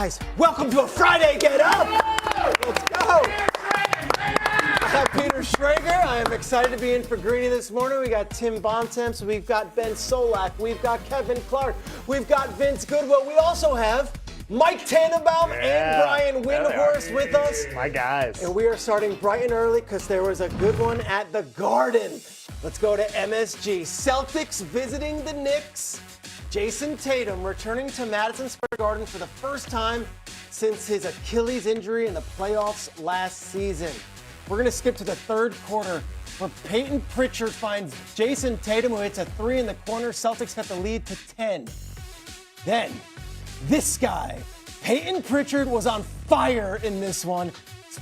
Guys, welcome to a Friday Get Up! Let's go! I'm Peter Schrager. I am excited to be in for Greeny this morning. We got Tim Bontemps, we've got Ben Solak, we've got Kevin Clark, we've got Vince Goodwill. We also have Mike Tannenbaum and Brian Windhorst with us. My guys. And we are starting bright and early because there was a good one at the Garden. Let's go to MSG. Celtics visiting the Knicks. Jason Tatum returning to Madison Square Garden for the first time since his Achilles injury in the playoffs last season. We're going to skip to the third quarter where Peyton Pritchard finds Jason Tatum, who hits a three in the corner. Celtics got the lead to 10. Then, this guy, Peyton Pritchard, was on fire in this one.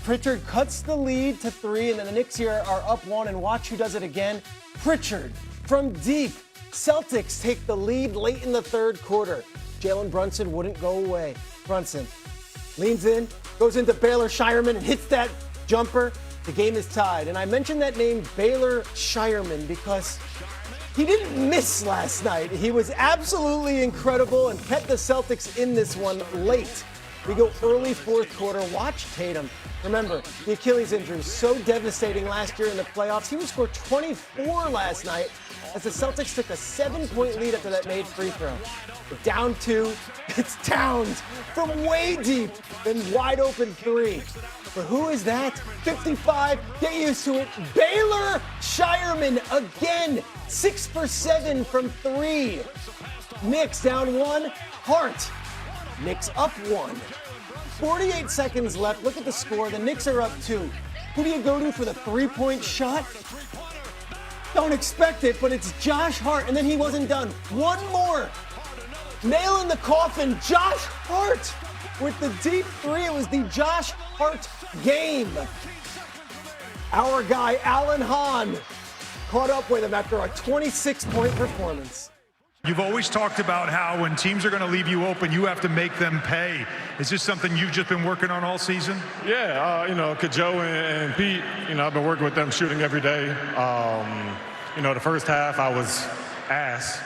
Pritchard cuts the lead to 3, and then the Knicks here are up 1, and watch who does it again. Pritchard from deep. Celtics take the lead late in the third quarter. Jalen Brunson wouldn't go away. Brunson leans in, goes into Baylor Shireman, and hits that jumper. The game is tied. And I mentioned that name, Baylor Shireman, because he didn't miss last night. He was absolutely incredible and kept the Celtics in this one late. We go early fourth quarter. Watch Tatum. Remember, the Achilles injury was so devastating last year in the playoffs. He would score 24 last night as the Celtics took a 7-point lead after that made free throw. But down 2, it's Towns from way deep, then wide open 3. But who is that? 55, get used to it. Baylor Shireman again, 6 for 7 from 3. Knicks down 1, Hart. Knicks up 1. 48 seconds left. Look at the score. The Knicks are up 2. Who do you go to for the three-point shot? Don't expect it, but it's Josh Hart, and then he wasn't done. One more. Nail in the coffin. Josh Hart with the deep 3. It was the Josh Hart game. Our guy, Alan Hahn, caught up with him after a 26-point performance. You've always talked about how when teams are going to leave you open, you have to make them pay. Is this something you've just been working on all season? Yeah, Joe and Pete, I've been working with them shooting every day. The first half I was ass.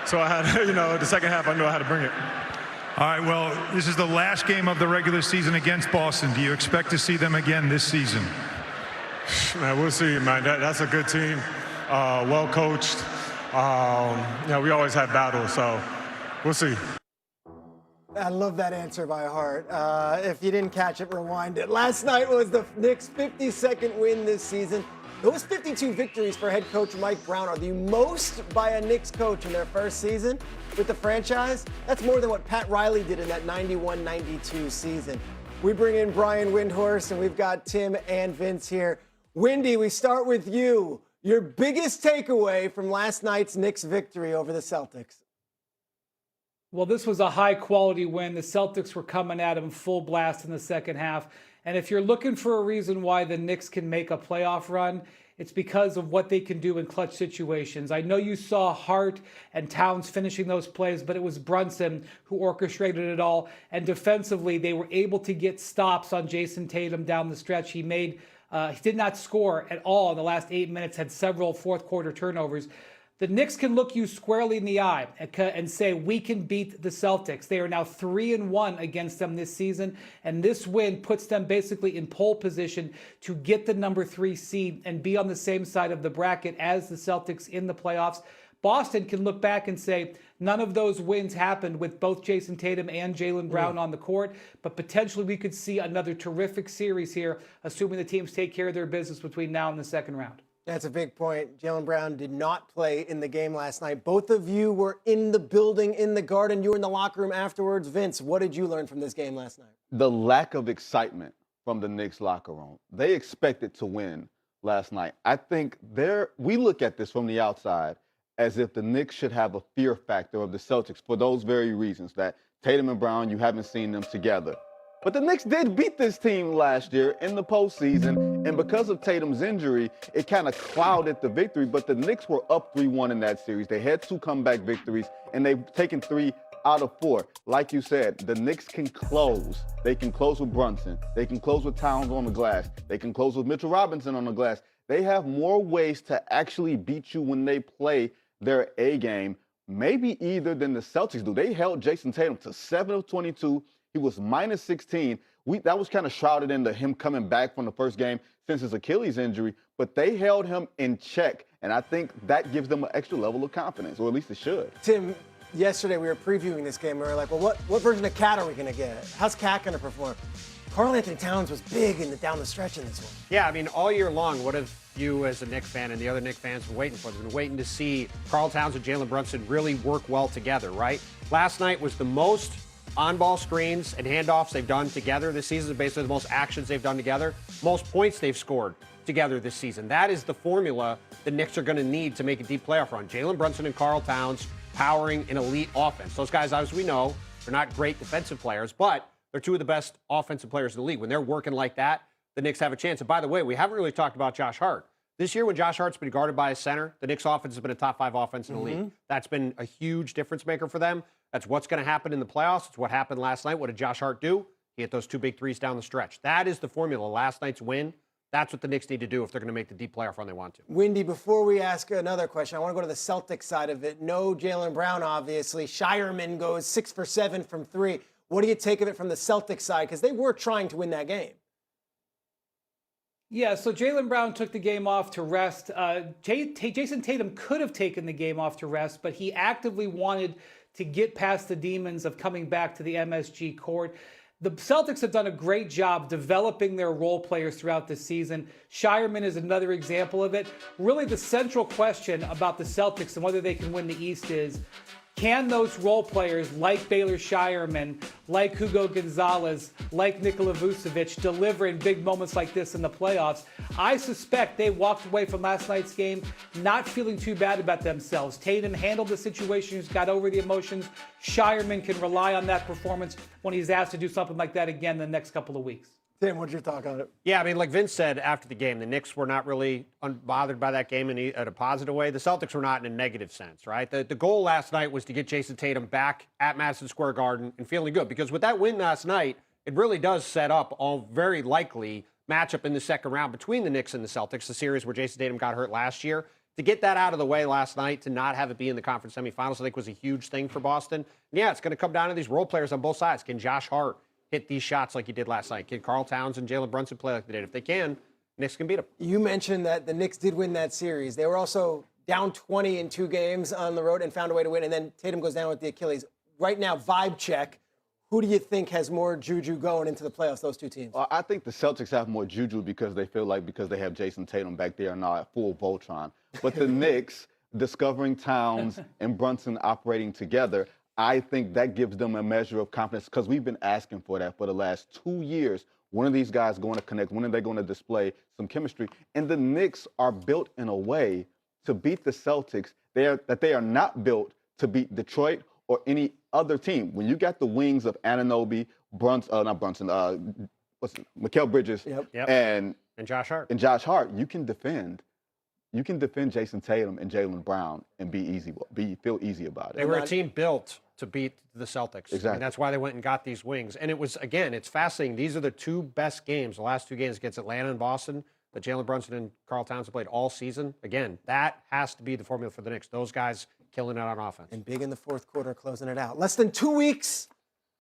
So I had, the second half I knew I had to bring it. All right, well, this is the last game of the regular season against Boston. Do you expect to see them again this season? Man, we'll see, man. That's a good team, well coached. We always have battles, so we'll see. I love that answer by Hart. If you didn't catch it, rewind it. Last night was the Knicks' 52nd win this season. Those 52 victories for head coach Mike Brown are the most by a Knicks coach in their first season with the franchise. That's more than what Pat Riley did in that 91-92 season. We bring in Brian Windhorst, and we've got Tim and Vince here. Windy, we start with you. Your biggest takeaway from last night's Knicks victory over the Celtics? Well, this was a high-quality win. The Celtics were coming at them full blast in the second half. And if you're looking for a reason why the Knicks can make a playoff run, it's because of what they can do in clutch situations. I know you saw Hart and Towns finishing those plays, but it was Brunson who orchestrated it all. And defensively, they were able to get stops on Jason Tatum down the stretch. He did not score at all in the last 8 minutes, had several fourth quarter turnovers. The Knicks can look you squarely in the eye and say, we can beat the Celtics. They are now 3-1 against them this season, and this win puts them basically in pole position to get the number 3 seed and be on the same side of the bracket as the Celtics in the playoffs. Boston can look back and say, none of those wins happened with both Jason Tatum and Jaylen Brown on the court, but potentially we could see another terrific series here, assuming the teams take care of their business between now and the second round. That's a big point. Jaylen Brown did not play in the game last night. Both of you were in the building, in the Garden. You were in the locker room afterwards. Vince, what did you learn from this game last night? The lack of excitement from the Knicks locker room. They expected to win last night. I think we look at this from the outside as if the Knicks should have a fear factor of the Celtics for those very reasons, that Tatum and Brown, you haven't seen them together. But the Knicks did beat this team last year in the postseason, and because of Tatum's injury, it kind of clouded the victory. But the Knicks were up 3-1 in that series. They had 2 comeback victories, and they've taken 3 out of 4. Like you said, the Knicks can close. They can close with Brunson. They can close with Towns on the glass. They can close with Mitchell Robinson on the glass. They have more ways to actually beat you when they play their A game. maybe either than the Celtics do. They held Jason Tatum to 7 of 22. He was minus 16. That was kind of shrouded into him coming back from the first game since his Achilles injury, but they held him in check, and I think that gives them an extra level of confidence, or at least it should. Tim, yesterday we were previewing this game. We were like, well, what version of Cat are we going to get? How's Cat going to perform? Karl-Anthony Towns was big down the stretch in this one. Yeah, I mean, all year long, what have you as a Knicks fan and the other Knicks fans been waiting for? They've been waiting to see Karl Towns and Jalen Brunson really work well together, right? Last night was the most on-ball screens and handoffs they've done together this season, basically the most actions they've done together, most points they've scored together this season. That is the formula the Knicks are going to need to make a deep playoff run. Jalen Brunson and Karl Towns powering an elite offense. Those guys, as we know, they're not great defensive players, but they're two of the best offensive players in the league. When they're working like that, the Knicks have a chance. And by the way, we haven't really talked about Josh Hart. This year, when Josh Hart's been guarded by a center, the Knicks offense has been a top 5 offense in the league. That's been a huge difference maker for them. That's what's going to happen in the playoffs. It's what happened last night. What did Josh Hart do? He hit those 2 big threes down the stretch. That is the formula. Last night's win, that's what the Knicks need to do if they're going to make the deep playoff run they want to. Windy, before we ask another question, I want to go to the Celtics side of it. No Jaylen Brown, obviously. Shireman goes 6 for 7 from 3. What do you take of it from the Celtics side? Because they were trying to win that game. Yeah, so Jaylen Brown took the game off to rest. Jason Tatum could have taken the game off to rest, but he actively wanted to get past the demons of coming back to the MSG court. The Celtics have done a great job developing their role players throughout the season. Shireman is another example of it. Really, the central question about the Celtics and whether they can win the East is, can those role players like Baylor Shireman, like Hugo Gonzalez, like Nikola Vucevic deliver in big moments like this in the playoffs? I suspect they walked away from last night's game not feeling too bad about themselves. Tatum handled the situations, got over the emotions. Shireman can rely on that performance when he's asked to do something like that again in the next couple of weeks. Tim, what's your thought on it? Yeah, I mean, like Vince said after the game, the Knicks were not really unbothered by that game in a positive way. The Celtics were not in a negative sense, right? The goal last night was to get Jason Tatum back at Madison Square Garden and feeling good, because with that win last night, it really does set up a very likely matchup in the second round between the Knicks and the Celtics, the series where Jason Tatum got hurt last year. To get that out of the way last night, to not have it be in the conference semifinals, I think was a huge thing for Boston. And yeah, it's going to come down to these role players on both sides. Can Josh Hart hit these shots like he did last night? Can Karl Towns and Jalen Brunson play like they did? If they can, Knicks can beat them. You mentioned that the Knicks did win that series. They were also down 20 in 2 games on the road and found a way to win, and then Tatum goes down with the Achilles. Right now, vibe check. Who do you think has more juju going into the playoffs, those 2 teams? I think the Celtics have more juju because they feel like because they have Jason Tatum back there now at full Voltron. But the Knicks, discovering Towns and Brunson operating together, I think that gives them a measure of confidence, because we've been asking for that for the last 2 years. When are these guys going to connect? When are they going to display some chemistry? And the Knicks are built in a way to beat the Celtics they are not built to beat Detroit or any other team. When you got the wings of Anunoby, Mikal Bridges, and Josh Hart. You can defend. You can defend Jason Tatum and Jaylen Brown and feel easy about it. They were a team built to beat the Celtics. Exactly. And that's why they went and got these wings. And it was, again, it's fascinating. These are the 2 best games, the last 2 games against Atlanta and Boston, that Jalen Brunson and Karl Towns have played all season. Again, that has to be the formula for the Knicks. Those guys killing it on offense. And big in the fourth quarter, closing it out. Less than 2 weeks